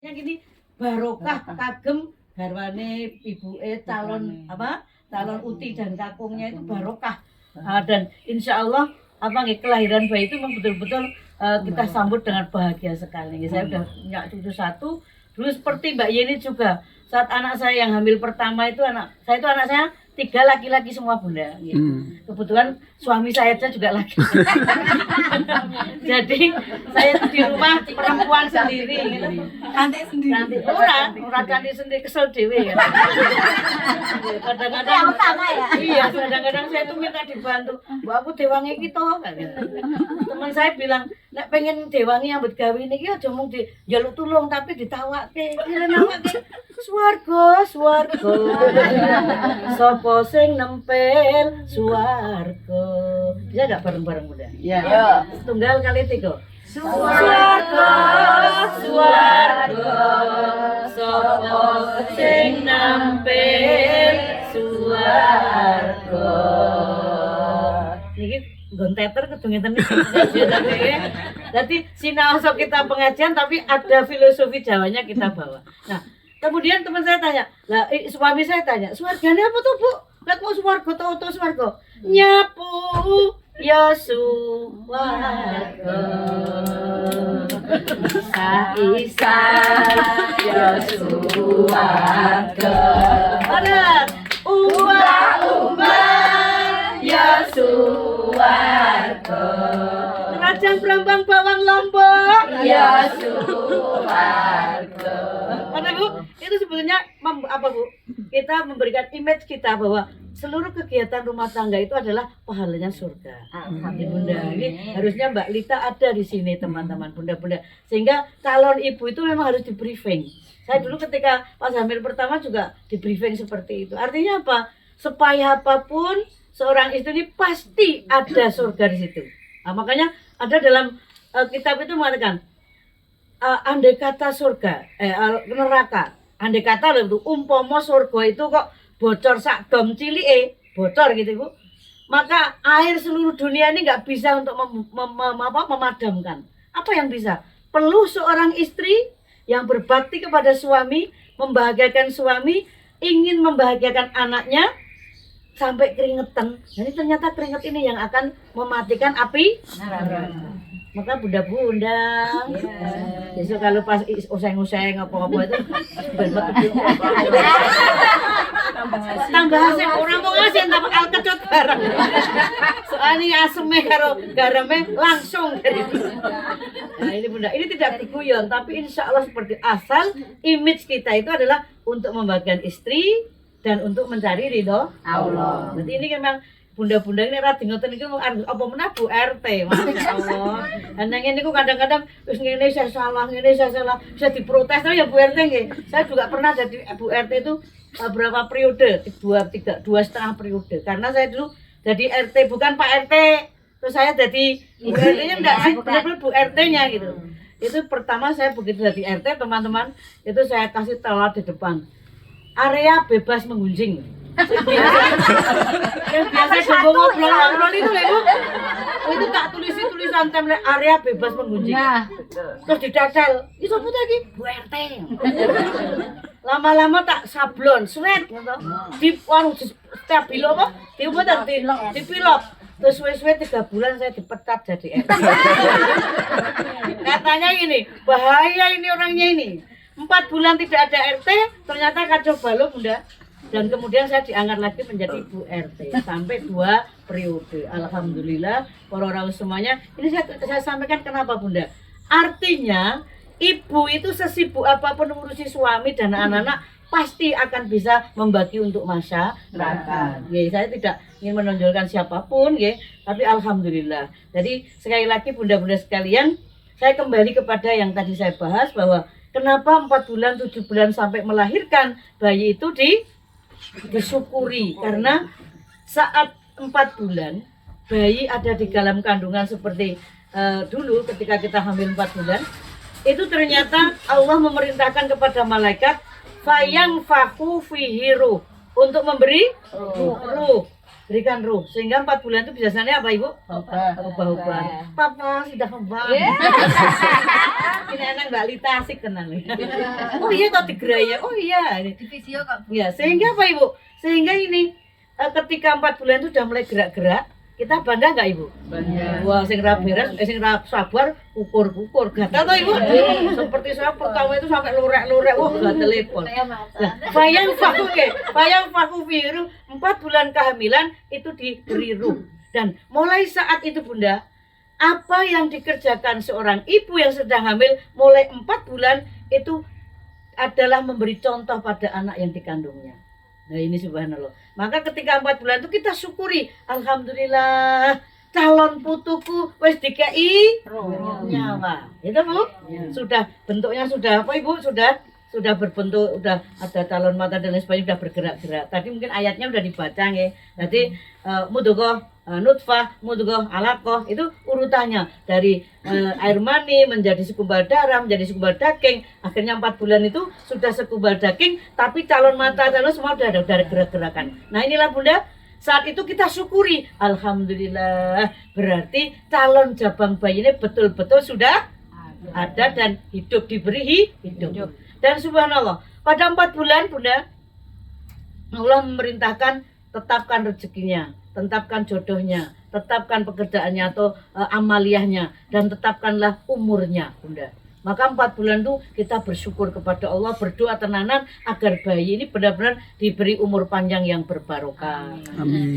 Yang ini barokah kagem garwane ibu calon calon uti dan kakungnya itu barokah. Dan insya Allah kelahiran bayi itu memang betul-betul kita sambut dengan bahagia sekali. Saya udah punya cucu satu. Dulu seperti Mbak Yeni juga, saat anak saya yang hamil pertama itu anak saya 3 laki-laki semua Bunda. Kebetulan suami saya juga laki. Jadi saya itu di rumah perempuan sendiri gitu. Cantik sendiri. Ora cantik sendiri, kesel dewe ya. Kadang-kadang ya. Iya, kadang-kadang saya tuh minta dibantu. Mbak aku dewangi iki to. Teman saya bilang, nek pengen dewangi ambet gawe niki aja mung njaluk tulung tapi ditawake. Direnawake swarga. Sopo sing nempel swarga. Bisa enggak bareng-bareng Bunda? Iya. Tunggal kali 3. Swarga, sopo sing nempel swarga. Niki nggon teter kudu ngeten iki. Dadi sinau kita pengajian tapi ada filosofi Jawanya kita bawa. Nah, kemudian teman saya tanya, suami saya tanya, swargane apa tuh Bu? Lek mau swarga to swarga. Nyapu ya swarga. Isa ya swarga. Ada umbar ya swarga. Rajang Brambang Bawang Lombok ya swarga. Karena Bu, itu sebetulnya apa Bu? Kita memberikan image kita bahwa seluruh kegiatan rumah tangga itu adalah pahalanya surga. Bunda, ini harusnya Mbak Lita ada di sini teman-teman bunda-bunda. Sehingga calon ibu itu memang harus di briefing. Saya dulu ketika pas hamil pertama juga di briefing seperti itu. Artinya apa? Sepayah apapun seorang istri ini pasti ada surga di situ. Nah, makanya ada dalam kitab itu mengatakan andai kata surga, neraka. Andai kata itu umpama surga itu kok bocor sak dom cilike, bocor gitu Bu. Maka air seluruh dunia ini nggak bisa untuk memadamkan. Apa yang bisa? Perlu seorang istri yang berbakti kepada suami, membahagiakan suami, ingin membahagiakan anaknya sampai keringetan. Jadi ternyata keringet ini yang akan mematikan api neraka. Maka bunda-bunda, besok kalau pas useng-useng apa-apa itu tambah asem, orang mau ngasih tambah alkecut bareng. Soalnya asemnya karo garamnya langsung. Nah ini bunda, ini tidak berguyon, tapi insya Allah seperti asal image kita itu adalah untuk membagikan istri dan untuk mencari ridho Allah. Jadi ini memang bunda-bunda ini rada ngoten iki apa menah Bu RT, Masya Allah. Nang ngene niku kadang-kadang wis ngene saya salah, bisa diprotes ya Bu RT nggih. Saya juga pernah jadi Bu RT itu berapa periode? 2,5 periode. Karena saya dulu jadi RT bukan Pak RT. Terus saya jadi Bu RT-nya enggak sih, benar-benar Bu RT-nya gitu. Itu pertama saya begitu jadi RT, teman-teman, itu saya kasih telar di depan. Area bebas menggunjing. Yang biasa ngobrol-ngobrol itu lho Bu. Itu tak tulisan template area bebas menggunjing. Terus didadal, itu apa lagi? Bu RT. Lama-lama tak sablon, sret gitu. Di stabilo apa? Dipilok. Terus suwe-suwe 3 bulan saya dipecat jadi RT. Katanya ini, bahaya ini orangnya ini. 4 bulan tidak ada RT, ternyata kacau balau Bunda. Dan kemudian saya diangkat lagi menjadi Bu RT sampai 2 periode. Alhamdulillah, para orang semuanya. Ini saya sampaikan kenapa Bunda? Artinya ibu itu sesibuk apapun ngurusi suami dan anak-anak pasti akan bisa membagi untuk masyarakat. Ya, saya tidak ingin menonjolkan siapapun, ya, tapi alhamdulillah. Jadi sekali lagi bunda-bunda sekalian, saya kembali kepada yang tadi saya bahas bahwa kenapa 4 bulan, 7 bulan sampai melahirkan bayi itu disyukuri karena saat 4 bulan bayi ada di dalam kandungan seperti dulu ketika kita hamil 4 bulan itu ternyata Allah memerintahkan kepada malaikat fayang faku fihi ruh untuk memberi ruh. berikan ruh. Sehingga 4 bulan itu biasanya apa Ibu? Ubah-ubahan. Papa sudah kembang. Ini anak Mbak Lita asik kenal. Oh iya kok digerai ya. Oh iya. Divisio kok. Ya, sehingga apa Ibu? Sehingga ini ketika 4 bulan itu sudah mulai gerak-gerak, kita bangga nggak Ibu? Bangga. Wah, sing ra beres, sing ra sabar, ukur-ukur. Gatal toh Ibu? Seperti saya pertama itu sampai lurek-lurek, wah gak telepon. Bayang faku biru, 4 bulan kehamilan itu diberi ruh. Dan mulai saat itu Bunda, apa yang dikerjakan seorang ibu yang sedang hamil mulai 4 bulan itu adalah memberi contoh pada anak yang dikandungnya. Nah ini subhanallah. Maka ketika 4 bulan itu kita syukuri, alhamdulillah calon putuku wis dikei nyawa. Itu Bu? Sudah bentuknya sudah apa Ibu? Sudah berbentuk, udah ada calon mata dan lain sebagainya, sudah bergerak-gerak. Tadi mungkin ayatnya udah dibaca nggih. Jadi mudghah, nutfah, mudghah, alaqah itu urutannya dari air mani menjadi segumpal darah, menjadi segumpal daging. Akhirnya 4 bulan itu sudah segumpal daging, tapi calon mata calon semua udah ada gerak-gerakan. Nah inilah Bunda, saat itu kita syukuri, alhamdulillah, berarti calon jabang bayi ini betul-betul sudah ada dan hidup, diberi hidup. Dan subhanallah, pada 4 bulan Bunda, Allah memerintahkan tetapkan rezekinya, tetapkan jodohnya, tetapkan pekerjaannya atau amaliyahnya, dan tetapkanlah umurnya Bunda. Maka 4 bulan itu kita bersyukur kepada Allah, berdoa tenanan agar bayi ini benar-benar diberi umur panjang yang berbarokah.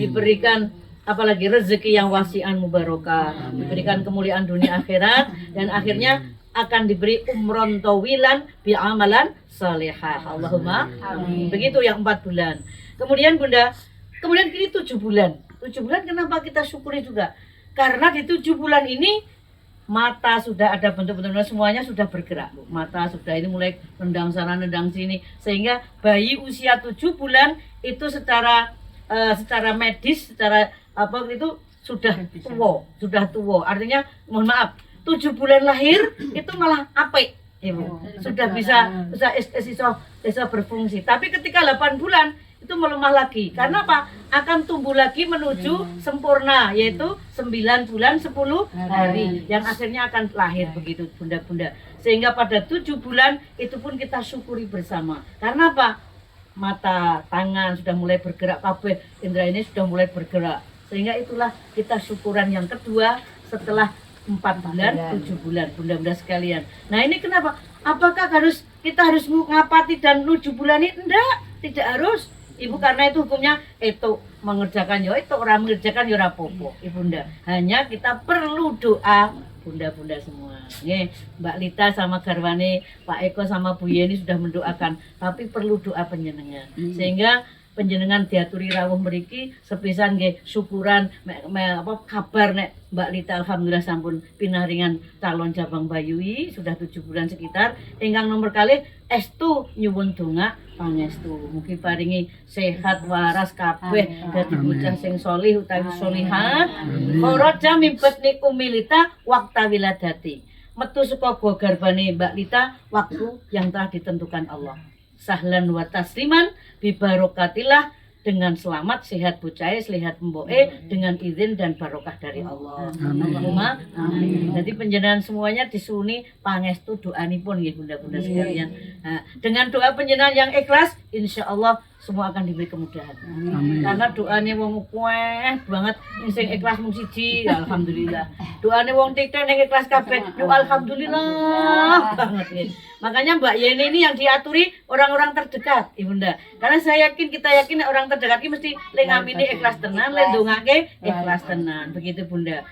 Diberikan apalagi rezeki yang wasi'an mubarokah, diberikan kemuliaan dunia akhirat, dan akhirnya akan diberi umron tawilan bi amalan salihah. Allahumma amin. Begitu yang 4 bulan. Kemudian Bunda, kemudian kini 7 bulan. 7 bulan kenapa kita syukuri juga? Karena di 7 bulan ini mata sudah ada bentuk-bentuk, semuanya sudah bergerak. Mata sudah ini mulai nendang sana nendang sini, sehingga bayi usia 7 bulan itu secara medis, secara apa itu sudah tua. Artinya mohon maaf, 7 bulan lahir itu malah apik Ibu. Sudah bisa berfungsi. Tapi ketika 8 bulan itu melemah lagi. Karena apa? Akan tumbuh lagi menuju sempurna, yaitu 9 bulan 10 hari yang akhirnya akan lahir begitu Bunda-bunda. Sehingga pada 7 bulan itu pun kita syukuri bersama. Karena apa? Mata, tangan sudah mulai bergerak, kabeh indera ini sudah mulai bergerak. Sehingga itulah kita syukuran yang kedua setelah 4 bulan, 7 bulan, Bunda-bunda sekalian. Nah ini kenapa? Apakah kita harus ngapati dan 7 bulan ini? Enggak, tidak harus Ibu, karena itu hukumnya itu mengerjakan ya itu, orang mengerjakan ya rapopo Ibunda. Hanya kita perlu doa Bunda-bunda semua. Nih, Mbak Lita sama garwane Pak Eko sama Bu Yeni sudah mendoakan, tapi perlu doa panjenengan. Sehingga panjenengan diaturi rawuh mriki sepisan nggih syukuran kabar nek Mbak Lita alhamdulillah sampun pinaringan calon jabang bayui sudah 7 bulan sekitar. Ingkang nomor kalih estu nyuwun donga pangestu mugi paringi sehat waras kabeh dadi bocah sing sholih utawi sholihat. Kharaja mimbat ni umilita wakta wiladati. Metu saka garbane Mbak Lita waktu yang telah ditentukan Allah. Sahlan wa tasliman bibarokatillah, dengan selamat sehat bocah sehat mboke dengan izin dan barokah dari Allah. Allahumma amin. Jadi panjenengan semuanya disuni pangestu doanipun nggih Bunda-bunda sekalian. Nah, dengan doa panjenengan yang ikhlas insyaallah semua akan diberi kemudahan. Amin. Karena doanya wong kueh banget sing ikhlas mung siji alhamdulillah. Doanya wong titik ning ikhlas kabeh yo alhamdulillah banget nggih. Makanya Mbak Yeni ini yang diaturi orang-orang terdekat, Ibunda. Karena saya yakin, kita yakin orang terdekat ini mesti le ngamini ikhlas tenan, le ndongake ikhlas tenan. Begitu Bunda.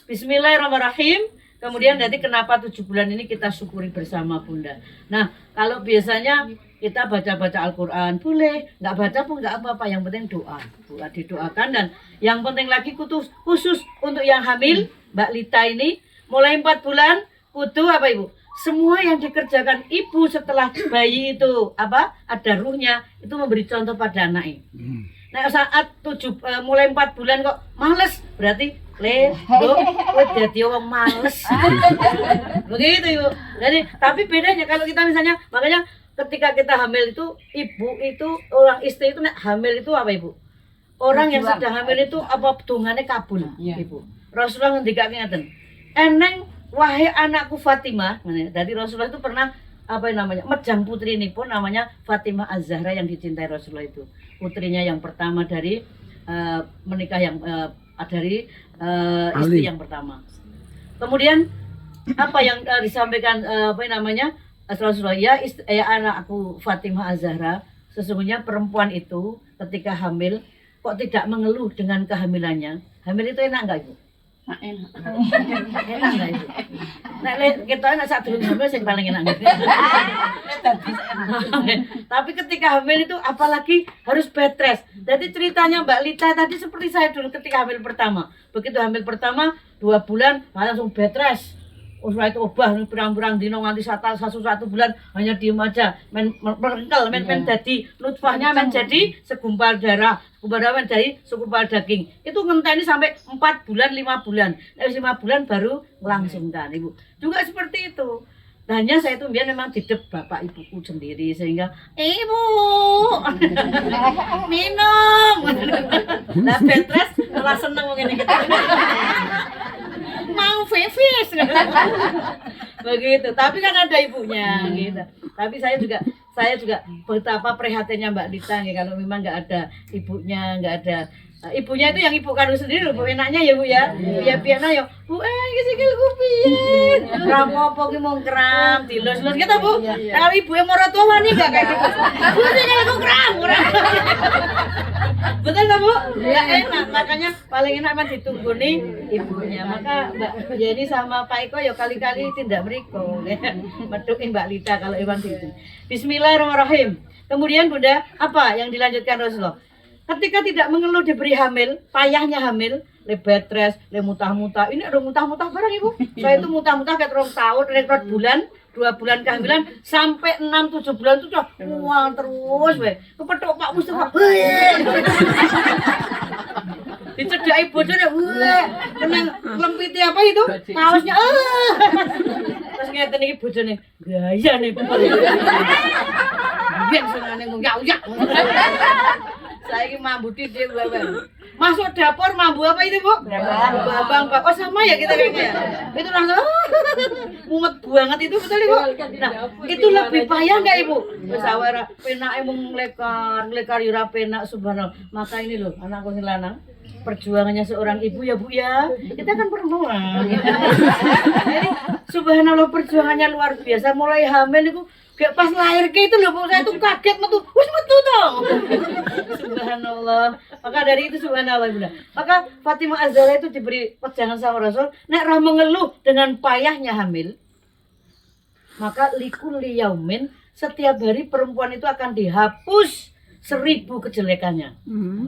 Bismillahirrahmanirrahim. Kemudian nanti kenapa 7 bulan ini kita syukuri bersama Bunda. Nah, kalau biasanya kita baca-baca Al-Quran, boleh. Nggak baca pun nggak apa-apa, yang penting doa. Doa didoakan, dan yang penting lagi khusus untuk yang hamil, Mbak Lita ini, mulai 4 bulan, kudu apa Ibu? Semua yang dikerjakan ibu setelah bayi itu ada ruhnya itu memberi contoh pada anaknya. Nah saat mulai 4 bulan kok males, berarti jadi orang males. Begitu Ibu. Jadi tapi bedanya kalau kita misalnya, makanya ketika kita hamil itu ibu itu orang istri itu hamil itu apa Ibu? orang yang sedang hamil itu apa dongane kabul, Ibu. Rasulullah ngendikake ngaten. Eneng wahai anakku Fatimah, jadi Rasulullah itu pernah apa namanya? Mejang putri ini pun namanya Fatimah Az-Zahra yang dicintai Rasulullah itu. Putrinya yang pertama dari menikah yang dari istri yang pertama. Kemudian apa yang disampaikan apa namanya? Rasulullah ya anakku Fatimah Az-Zahra, sesungguhnya perempuan itu ketika hamil kok tidak mengeluh dengan kehamilannya. Hamil itu enak enggak, Ibu? Enak. Enak enggak, Ibu? Nek kita anak saat durung hamil sing paling enak. Tapi ketika hamil itu apalagi harus bed rest. Jadi ceritanya Mbak Lita tadi seperti saya dulu ketika hamil pertama. Begitu hamil pertama 2 bulan langsung bed rest. Setelah itu obah pirang-pirang dino nganti satu bulan hanya diem aja men merengkel men jadi nutfahnya men jadi segumpal darah men jadi segumpal daging itu ngenteni sampai 4 bulan 5 bulan 5 bulan baru melangsungkan Ibu juga seperti itu. Hanya saya itu biar memang didep bapak ibuku sendiri sehingga ibu minum nah betres malah seneng ngene gitu mau fevis begitu tapi kan ada ibunya gitu tapi saya juga betapa prihatinnya Mbak Dita kalau memang nggak ada ibunya ibunya itu yang ibu kandung sendiri loh, Bu enaknya ya Bu ya. Ya piana ya. Bu iki sikilku piye? Rapopo ki mung kram, dilus-lus gitu Bu. Kalau ibu yang moro tua wani enggak kayak gitu. Bu sikilku kram. Betul kan Bu? Ya enak, makanya paling enak mah ditungguni ibunya. Maka Mbak Yeni sama Pak Iko ya kali-kali tindak mriko. Metuki Mbak Lita kalau emang gitu. Bismillahirrahmanirrahim. Kemudian Bunda, apa yang dilanjutkan Rasulullah? Ketika tidak mengeluh diberi hamil, payahnya hamil, lebet stres, mutah-mutah. Ini ada mutah-mutah barang Ibu. Saya itu mutah-mutah kayak 2 tahun, 2 bulan, 2 bulan kehamilan sampai 6-7 bulan itu sudah mual terus weh. Kepethuk Pak Mustafa. Dicedhaki bojone, weh. Tenang lempiti apa itu? Kaosnya. Terus ngeten iki bojone, gaya nih. Biar senane ngyak-ngyak. Saya ini mambu titik masuk dapur mambu apa itu Bu? Babang Pak. Oh sama ya kita kayaknya ya. Itu langsung mumet banget itu betul Ibu. Nah itu lebih payah nggak Ibu? Wis awake penake mung nglekar ora penak subhanallah. Maka ini loh anakku sing lanang perjuangannya seorang ibu ya Bu ya. Kita kan perempuan. Jadi subhanallah perjuangannya luar biasa mulai hamil itu kayak pas lahir ke itu loh Bu, saya tuh kaget metu, wis metu dong. Subhanallah. Maka dari itu subhanallah Bunda. Maka Fatimah Az-Zahra itu diberi pejangan sama Rasul, nek ra mengeluh dengan payahnya hamil, maka likulli yaumin setiap hari perempuan itu akan dihapus 1000 kejelekannya.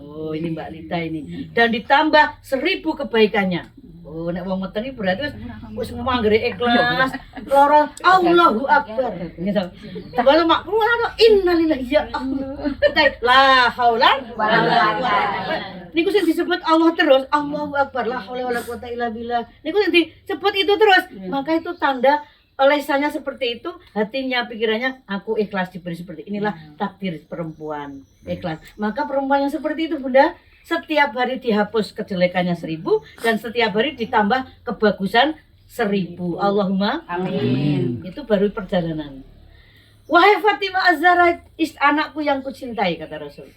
Oh ini Mbak Lita ini. Dan ditambah 1000 kebaikannya. Oh nek wong ngeten iki berarti wis manggere ikhlas, lara Allahu Akbar. Gitu. Sebab mak keluar innalillahi ya Allah. La haula wala quwata. Niku sing disebut Allah terus, Allahu Akbar, la haula wala quwata illa billah. Niku sing disebut itu terus. Maka itu tanda lesannya seperti itu, hatinya, pikirannya, aku ikhlas diberi seperti inilah takdir perempuan, ikhlas. Maka perempuan yang seperti itu Bunda, setiap hari dihapus kejelekannya 1000 dan setiap hari ditambah kebagusan 1000. Allahumma amin. Itu baru perjalanan. Wahai Fatimah Az-Zahra, anakku yang kucintai, kata Rasul.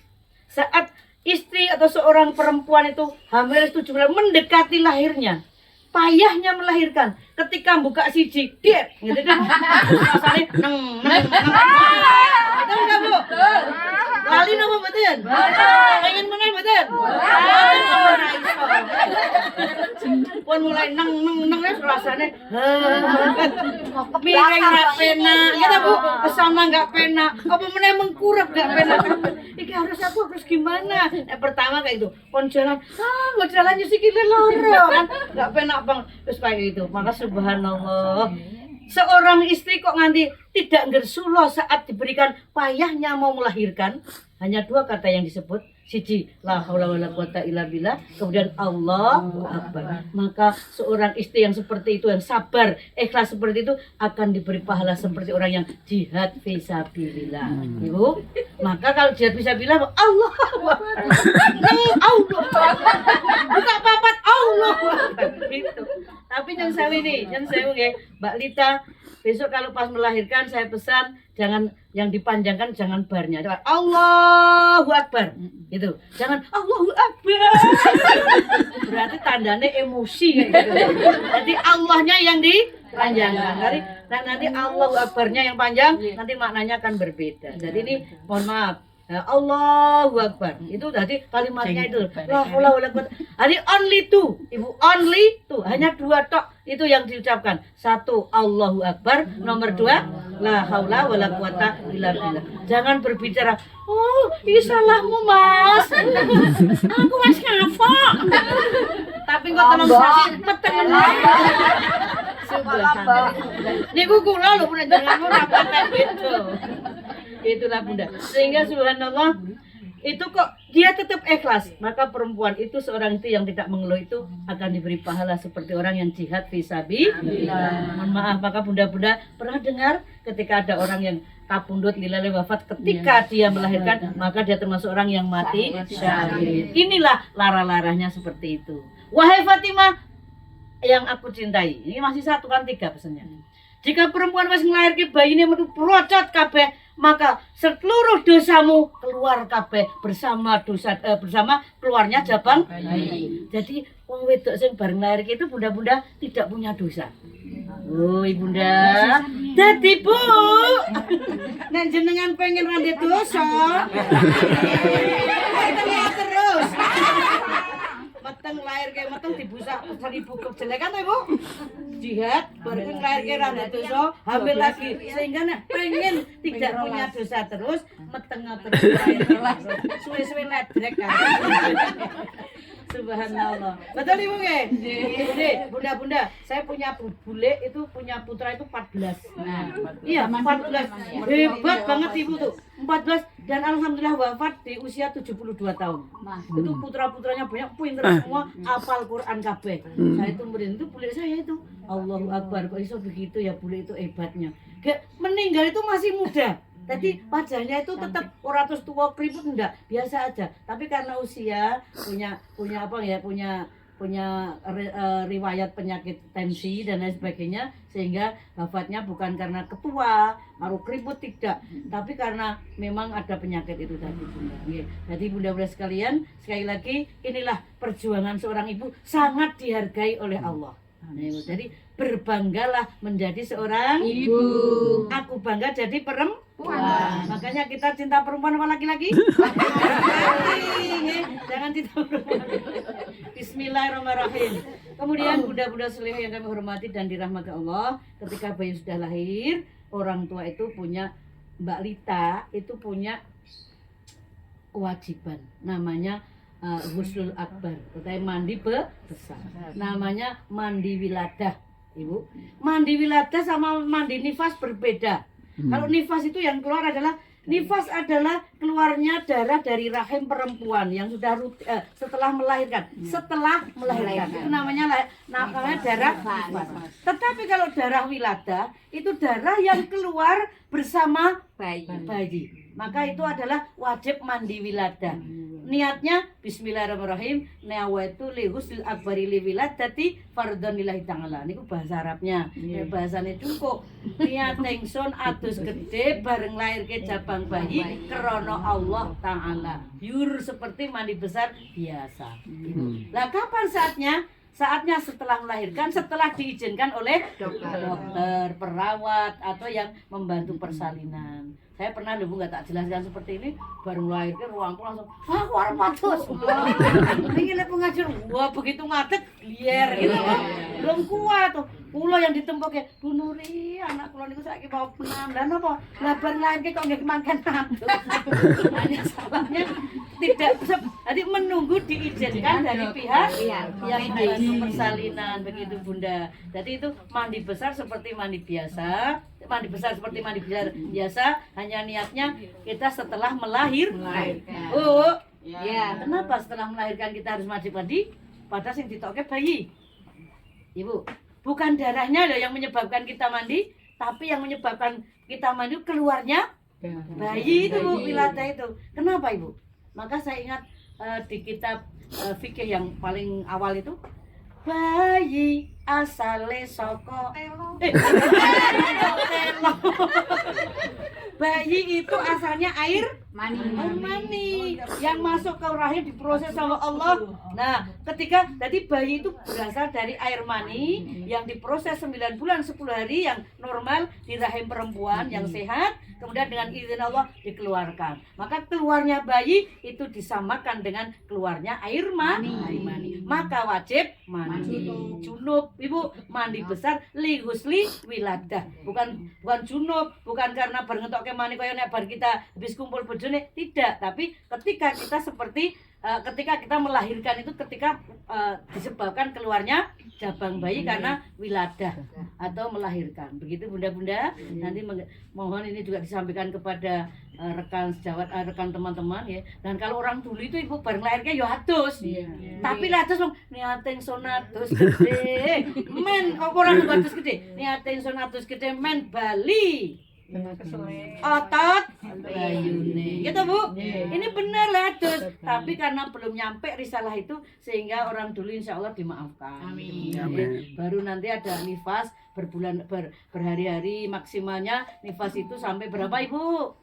Saat istri atau seorang perempuan itu hamil 7 bulan mendekati lahirnya, payahnya melahirkan, ketika buka siji dia gitu kan rasane betul enggak Bu? Lali napa mboten? Pengen meneh mboten? Pun mulai neng wis rasane miring ra penak gitu Bu, kesana enggak penak, apa meneh mengkurep enggak penak. Iki harus gimana? Pertama kayak itu, kon jalan, nggak jalan sikile loro kan, enggak penak Bang. Terus kayak gitu. Maka subhanallah, seorang istri kok nganti tidak gersuloh saat diberikan payahnya mau melahirkan. Hanya 2 kata yang disebut, siji la haula wala quwata illa billah, kemudian Allahu akbar. Maka seorang istri yang seperti itu, yang sabar, ikhlas seperti itu akan diberi pahala seperti orang yang jihad fisabilillah. Ibu, maka kalau jihad fisabilillah Allahu akbar. Allah. Buka papat Allahu akbar gitu. Tapi yang saya ini, yang saya nggih, Mbak Lita, besok kalau pas melahirkan saya pesan jangan yang dipanjangkan, jangan barnya. Allahu akbar. Gitu. Jangan Allahu akbar. Berarti tandanya emosi kayak gitu. Jadi Allahnya yang dipanjangkan. Nanti Allahu akbarnya yang panjang, nanti maknanya akan berbeda. Jadi ini mohon maaf. Allahu akbar. Itu tadi kalimatnya itu. La haula wala quwata. Jadi only two. Ibu, only two. Hanya 2 tok itu yang diucapkan. 1 Allahu akbar, nomor 2 la haula wala quwata illa billah. Jangan berbicara, "Oh, ini salahmu, Mas. Aku Mas ngafok." Tapi kok terus meteng. Subhanallah. Niku kula lho punya jangan ora paten gitu. Itulah Bunda. Sehingga subhanallah itu kok dia tetap ikhlas. Maka perempuan itu, seorang itu yang tidak mengeluh itu akan diberi pahala seperti orang yang jihad fisabilillah. Mohon maaf, maka Bunda-bunda pernah dengar ketika ada orang yang kapundhut lillahi wafat ketika dia melahirkan, maka dia termasuk orang yang mati syahid. Inilah lara-laranya seperti itu. Wahai Fatimah yang aku cintai. Ini masih 1 kan 3 pesannya. Jika perempuan masih melahirkan bayi ini metu procot kabeh, maka seluruh dosamu keluar kabeh bersama bersama keluarnya jabang bayi. Jadi wong wedok sing bareng lahir itu bunda-bunda tidak punya dosa. Oh ibunda, jadi Bu, nek jenengan pengen rande dosa, terus. Meteng lahir kayak meteng dibusak 1000 kejelekan tuh Ibu. Jihad baru lahir kayak randa dosa, hamil lagi, sehingga nek pengen tidak punya dosa terus, meteng terus lahir suwe-suwe ledrek kan. Subhanallah. Betul Ibu nggih? Nggih. Bunda-bunda, saya punya bule itu punya putra itu 14. Nah, iya 14. Hebat banget Ibu tuh. 14 dan alhamdulillah wafat di usia 72 tahun. Itu putra-putranya banyak, pinter semua, hafal Quran kabeh. Saya itu murid itu bule saya itu. Allahu Akbar, kok iso begitu ya, bule itu hebatnya. Meninggal itu masih muda. Jadi wajahnya itu tetap ora terus tua keriput, enggak, biasa aja. Tapi karena usia punya apa ya, punya riwayat penyakit tensi dan lain sebagainya, sehingga wafatnya bukan karena ketua, baru keriput tidak, tapi karena memang ada penyakit itu tadi Bunda. Jadi Bunda-bunda sekalian, sekali lagi inilah perjuangan seorang ibu sangat dihargai oleh Allah. Jadi berbanggalah menjadi seorang ibu. Aku bangga jadi perempuan. Makanya kita cinta perempuan apa laki-laki? Jangan cinta perempuan. Bismillahirrahmanirrahim. Kemudian bunda-bunda salehah yang kami hormati dan dirahmati Allah, ketika bayi sudah lahir, orang tua itu punya, Mbak Lita itu punya kewajiban namanya Ghuslul Akbar, katanya mandi besar. Namanya mandi wiladah, Ibu. Mandi wiladah sama mandi nifas berbeda. Kalau nifas itu yang keluar adalah keluarnya darah dari rahim perempuan yang sudah setelah melahirkan. Itu namanya darah nifas. Tetapi kalau darah wiladah itu darah yang keluar bersama bayi. Maka itu adalah wajib mandi wiladah. Niatnya bismillahirrahmanirrahim, nawaitu li ghusl akbari li wiladati fardhon lillahi ta'ala. Niku bahasa Arabnya. Bahasane cukup. Niat ingsun adus gede bareng lahirke jabang bayi krana Allah Ta'ala. Biur seperti mandi besar biasa. Lah kapan saatnya? Saatnya setelah melahirkan, setelah diizinkan oleh dokter, perawat, atau yang membantu persalinan. Saya pernah Bu, nggak tak jelaskan seperti ini, baru melahirkan ruangku langsung, aku orang patus. Ini pengajar, wah begitu ngadeg, liar gitu. Belum kuat tuh. Pulau yang ditempok ya, Bu Nuri, anak pulau niku saiki mau penambahan apa? Labar lain kok nggak makan mantu. Hanya salahnya tidak bisa. Jadi menunggu diizinkan dari pihak yang membantu persalinan, begitu Bunda. Jadi itu mandi besar seperti mandi biasa, biasa. Hanya niatnya kita setelah melahirkan. Oh, Ya, kenapa setelah melahirkan kita harus mandi? Padahal sing ditokke bayi. Ibu, bukan darahnya loh yang menyebabkan kita mandi, tapi yang menyebabkan kita mandi keluarnya bayi itu Bu, wilada itu. Kenapa Ibu? Maka saya ingat di kitab fikih yang paling awal itu, bayi asale saka bayi itu asalnya air mani yang masuk ke rahim diproses sama Allah. Nah, ketika jadi bayi itu berasal dari air mani yang diproses 9 bulan 10 hari yang normal di rahim perempuan yang sehat, kemudian dengan izin Allah dikeluarkan. Maka keluarnya bayi itu disamakan dengan keluarnya air mani. Maka wajib mandi. Junub, Ibu, mandi besar li husli wiladah. Bukan junub, bukan karena bar ngetokke mani kaya nek bar kita habis kumpul bojone, tidak, tapi ketika kita seperti ketika kita melahirkan itu ketika disebabkan keluarnya jabang bayi karena wiladah atau melahirkan. Begitu Bunda-bunda. Nanti mohon ini juga disampaikan kepada rekan sejawat, rekan teman-teman ya. Dan kalau orang dulu itu Ibu bareng lahirnya ya atus. Tapi atus wong niate ingsun atus gede. Men kok ora atus gede. Niate ingsun atus gede men bali. Otot bayune gitu Bu. Ini benar latus, tapi karena belum nyampe risalah itu sehingga orang dulu insya Allah dimaafkan. Amin. Baru nanti ada nifas berhari-hari, maksimalnya nifas itu sampai berapa Ibu?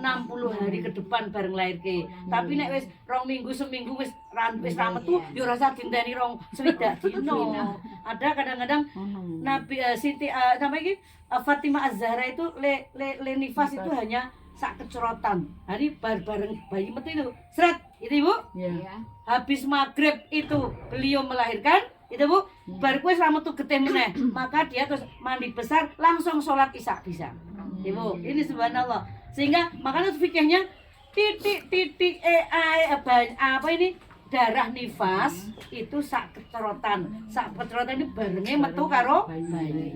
60 hari ke depan bareng lahir ke. Tapi nek wis 2 minggu seminggu wis ramet tuh yo rasa dinteni 2 dino. Ada kadang-kadang Nabi Siti sampai iki Fatimah Az-Zahra itu le nifas itu hanya sak kecorotan. Hari bareng bayi metu itu. Seret, itu Ibu? Habis maghrib itu beliau melahirkan, itu Bu, baru wis ra metu getih meneh. Maka dia terus mandi besar langsung sholat isya bisa. Ibu, ini subhanallah. Sehingga makanya fikihnya titik apa ini? Darah nifas itu sak kecorotan. Sak kecorotan ini barengnya metu karo bayi.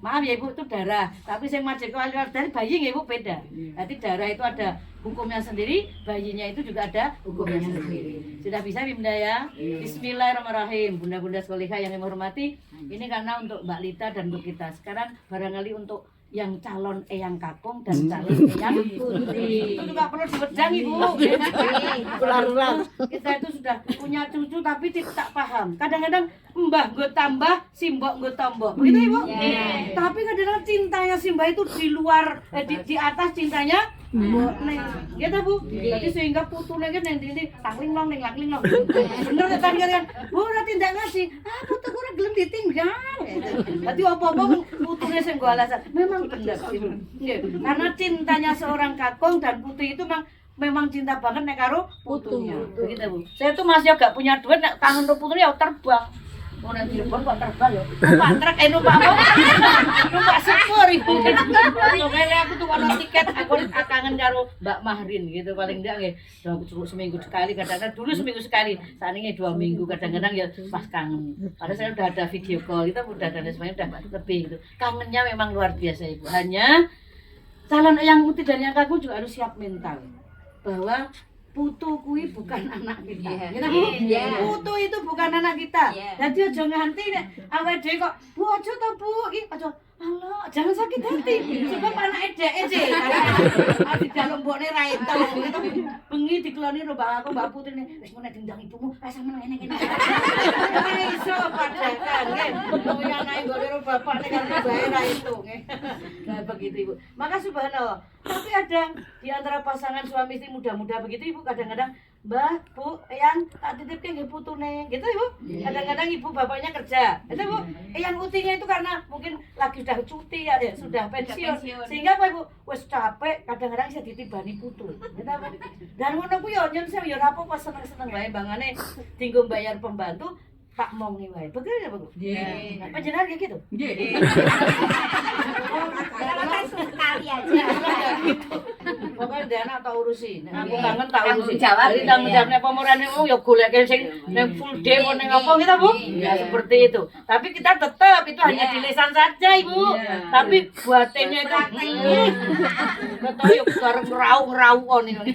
Maaf ya Ibu, itu darah. Tapi saya majek dari bayi ya Ibu beda. Nanti darah itu ada hukumnya sendiri, bayinya itu juga ada hukumnya sendiri. Sudah bisa Bunda ya? Bismillahirrahmanirrahim. Bunda-bunda sekolihah yang saya hormati, ini karena untuk Mbak Lita dan untuk kita. Sekarang barangkali untuk yang calon eyang kakung dan calon eyang putri itu nggak perlu diwedang Ibu. Kita itu sudah punya cucu tapi tidak paham. Kadang-kadang mbah gue tambah, simbok gue tombok, begitu Ibu. Tapi kadang-kadang cintanya simbah itu di luar, di atas cintanya mbok neng, gitu Bu. Jadi sehingga putune kan yang ini tangling long neng langling long. Bener kan kan? Bu nanti tidak ngasih, putu gue gelem ditinggal. Jadi apa-apa putune sing gue alasan. Memang benar Ibu. Karena cintanya seorang kakung dan putri itu memang cinta banget nek karo putunya. Begitu Bu. Saya tuh masih agak punya duit nek kangen karo putunya ya terbang. Mau nanti telepon kok terbang ya? Numpak truk, numpak apa? Numpak sepur Ibu. Soalnya aku tuh kalau tiket aku kangen karo Mbak Mahrin gitu paling enggak ya. Seminggu sekali kadang-kadang dulu seminggu sekali. Saat ini 2 minggu kadang-kadang ya pas kangen. Padahal saya udah ada video call, kita udah ada semuanya udah lebih gitu. Kangennya memang luar biasa Ibu. Hanya calon yang putih dan yang kakung juga harus siap mental bahwa putu kui bukan anak kita. Putu itu bukan anak kita. Jadi aja nganti nek awake dhewe kok, "Bu aja to, Bu." Iki aja, "Halo, jangan sakit hati." Sebab anake dhek sih. Ati dalem mbokne ra entuk. Bengi dikeloni karo mbak aku, mbak putrine, "Wis ngene dendang ibumu, ra sampeyan ngene-ngene." Iso padahal nggih. Wong anake nggone karo bapakne karo bae ra entuk nggih. Nah begitu Ibu. Maka subhanallah. Tapi ada di antara pasangan suami istri muda-muda begitu Ibu kadang-kadang Mbak, Bu, yang tak titipke nggih putune gitu Ibu. Kadang-kadang ibu bapaknya kerja. Itu Bu, yang utinya itu karena mungkin lagi sudah cuti ya, sudah pensiun. Sehingga apa Ibu, wis capek kadang-kadang bisa ditibani putu. Dan ngono ku yo nyen saya yo ora apa-apa seneng-seneng wae bangane tinggo bayar pembantu tak mongi wae. Betul ya, Bu? Nggih. Panjenengan kayak gitu? Nggih. Sekali aja. Pokoknya ndek anak tak urusi. Nek aku kangen tak Tanggung urusi. jawab, Jadi tanggung iya. jawab nek pemurane wong ya goleke sing ning full day kok ning apa kita, Bu? Ya seperti itu. Tapi kita tetap itu hanya di lisan saja, Ibu. Tapi buatannya itu betul yuk bareng raung-raung ini.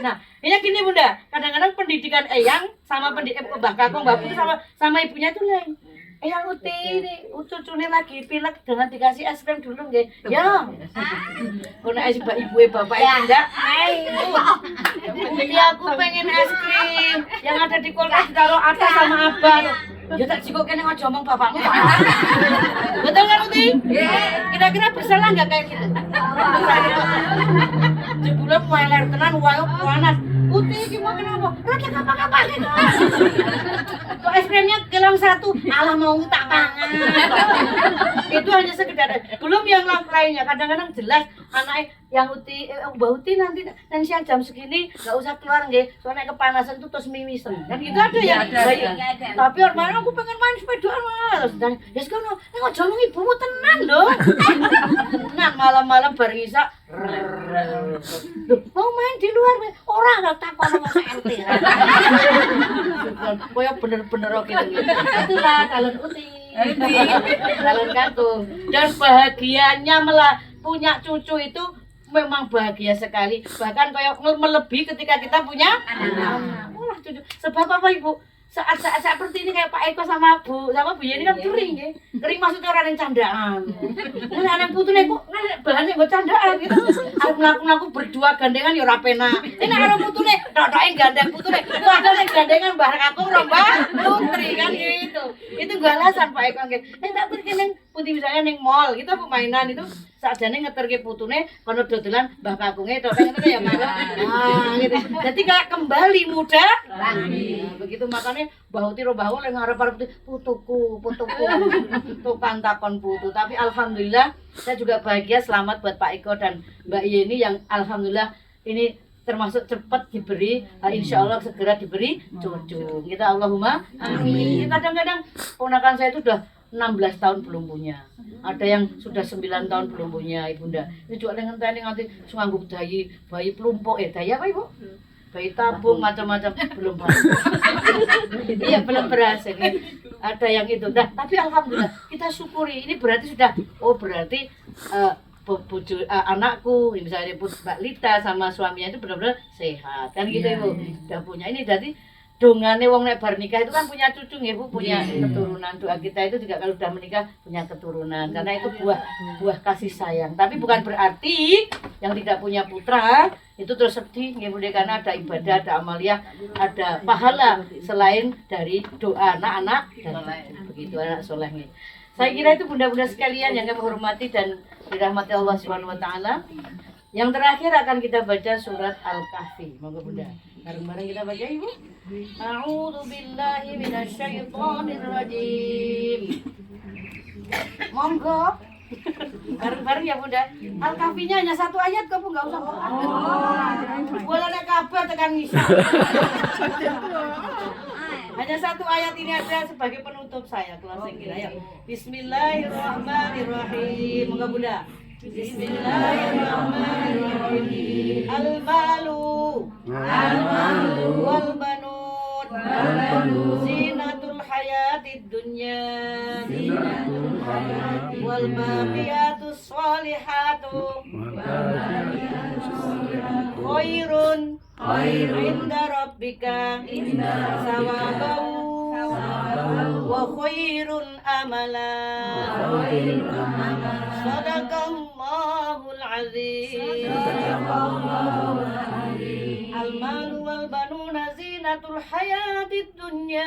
Nah, ini gini Bunda, kadang-kadang pendidikan Eyang sama Mbah Kakung, Mbah Putu sama ibunya itu lain. Eyang Uti ini cucunya lagi pilek dengan dikasih es krim dulu nggih. Ya. Kok nek ibu bapak tidak. Jadi aku pengen es krim yang ada di kulkas ditaruh atas sama abang. Ya tak jiko kene aja omong bapakmu. Betul kan Uti? Kira-kira bersalah nggak kayak gitu? Jebulan mueler tenan wae panas. Uti iki mau kenapa? Rada kapan-kapan. Kok es krimnya gelang satu, alah mau tak pangan. Itu hanya sekedar belum yang lainnya. Kadang-kadang jelas anak yang Mbak Uti nanti siang jam segini nggak usah keluar nggih. Soalnya kepanasan tuh terus mimisan. Dan gitu ada yang bayi. Tapi orang aku pengen main sepedaan terus dan ya sekono nek ojo ngomong ibumu tenan lho. Tenan malam-malam bar isak. Loh, mau main di luar ora nggak takon sama ente. Koyo bener-bener gitu. Itulah calon Uti. Calon Kakung. Dan bahagianya punya cucu itu memang bahagia sekali. Bahkan kayak melebihi ketika kita punya anak. Wah, cucu. Sebab apa Ibu? Saat-saat seperti ini kayak Pak Eko sama Bu Yeni kan kering ya. Kering maksudnya orang yang candaan. Ini anak putune kok bahannya gue candaan gitu. Aku melaku berdua gandengan ya ora penak. Ini anak putune dodoke gandeng putune. Padahal nek gandengan Mbah Kakung ro Mbah Putri kan gitu. Itu gue alasan Pak Eko nggih. Nek tak pergi ning putih misalnya ning mall gitu permainan itu sakjane ngeterke putune kono dodolan Mbah Kakunge tok ngono ya Mas. Ah gitu. Jadi kayak kembali muda lagi. Begitu makanya Mbah Uti ro Mbah lek ngarep-arep putuku. Tukang takon putu. Tapi alhamdulillah saya juga bahagia selamat buat Pak Eko dan Mbak Yeni yang alhamdulillah ini termasuk cepat diberi, insya Allah segera diberi cucu. Kita Allahumma amin. Kadang-kadang ponakan saya itu udah 16 tahun belum punya. Ada yang sudah 9 tahun belum punya ibunda. Ini juga dengan tadi nanti nganggup bayi pelumpuk daya apa Ibu? Bayi tabung macam-macam belum berhasil. Iya belum berhasil. Ada yang itu. Nah, tapi alhamdulillah kita syukuri. Ini berarti sudah berarti anakku misalnya Mbak Lita sama suaminya itu benar-benar sehat kan gitu Ibu. Udah punya ini jadi dongane wong nek bar nikah itu kan punya cucu nggih Bu, punya keturunan. Doa kita itu juga kalau sudah menikah punya keturunan karena itu buah kasih sayang. Tapi bukan berarti yang tidak punya putra itu terus sedih nggih Bu karena ada ibadah, ada amaliyah, ada pahala selain dari doa anak-anak dan begitu anak soleh nggih. Saya kira itu bunda-bunda sekalian yang kami hormati dan dirahmati Allah Subhanahu wa taala. Yang terakhir akan kita baca surat Al-Kahfi. Monggo Bunda. Bareng-bareng kita baca Ibu. A'udzu billahi minasyaitonir rajim. Monggo. Bareng-bareng ya Bunda. Al-Kahfinya hanya satu ayat kok Bu, enggak usah. Boleh nek kabeh tekan ngisa. Hanya satu ayat ini ada sebagai penutup saya closing kita ya. Bismillahirrahmanirrahim. Moga Bunda. Bismillahirrahmanirrahim. Al-malu wal banun zinatul hayatid dunya wal baqiyatus sholihatu khairun inda rabbika sawabahu wa khairun amala. Sadaqallahul azim. Al-malu wal banuna zinatul hayatid dunya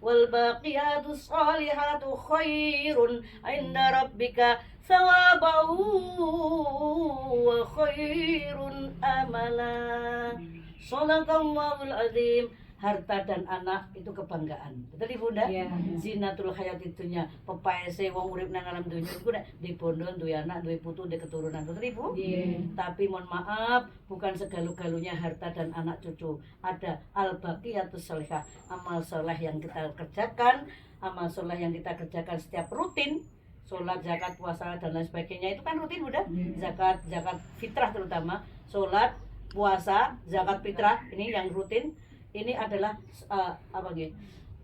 wal baqiyatus sholihatu khairun inda rabbika sawabahu wa khairun amala. Shadaqallahul azim. Harta dan anak itu kebanggaan. Betul Ibu Bunda? Yeah. Zinatul hayatid dunya. Pepaese wong urip nang alam dunya iku nek di bondo, duwe anak, duwe putu, duwe keturunan. Betul Ibu? Yeah. Tapi mohon maaf, bukan segalu-galunya harta dan anak cucu. Ada al-baqiyatus sholihah, amal soleh yang kita kerjakan, amal soleh yang kita kerjakan setiap rutin sholat, zakat, puasa dan lain sebagainya itu kan rutin Bunda. Zakat fitrah terutama, sholat, puasa, zakat fitrah ini yang rutin. Ini adalah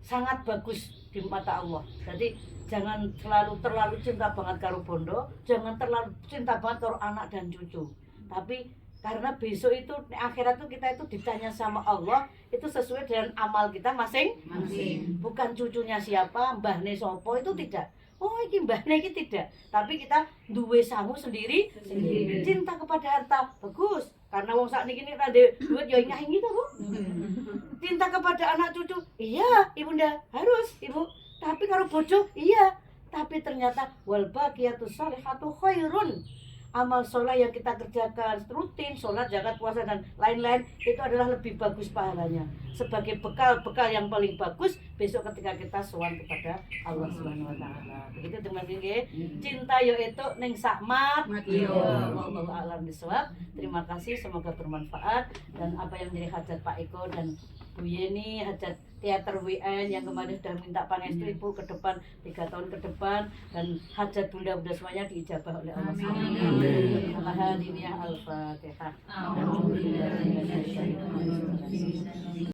sangat bagus di mata Allah. Jadi jangan terlalu cinta banget karo bondo, jangan terlalu cinta banget karo anak dan cucu. Tapi karena besok itu akhirat tuh kita itu ditanya sama Allah itu sesuai dengan amal kita masing-masing. Bukan cucunya siapa, mbahne sopo itu tidak. Oh ini mbahne ini tidak. Tapi kita duwe sangu sendiri. Cinta kepada harta bagus. Karena wong sak niki nek ada duit ya ingah itu Bu. Cinta kepada anak cucu, iya Ibunda harus Ibu. Tapi kalau bojo, iya. Tapi ternyata wal baqiyatus sholihatu khairun. Amal sholat yang kita kerjakan rutin, sholat, zakat, puasa dan lain-lain itu adalah lebih bagus pahalanya. Sebagai bekal yang paling bagus besok ketika kita sowan kepada Allah Subhanahu wa taala. Begitu teman-teman. Cinta yo itu ning sakmat. Wallahu a'lam bishawab. Terima kasih, semoga bermanfaat dan apa yang menjadi hajat Pak Eko dan Bu Yeni, hajat teater WN yang kemarin sudah minta pangestu Ibu ke depan 3 tahun ke depan dan hajat bunda-bunda semuanya diijabah oleh Allah SWT. Alhamdulillah, Al-Fatihah.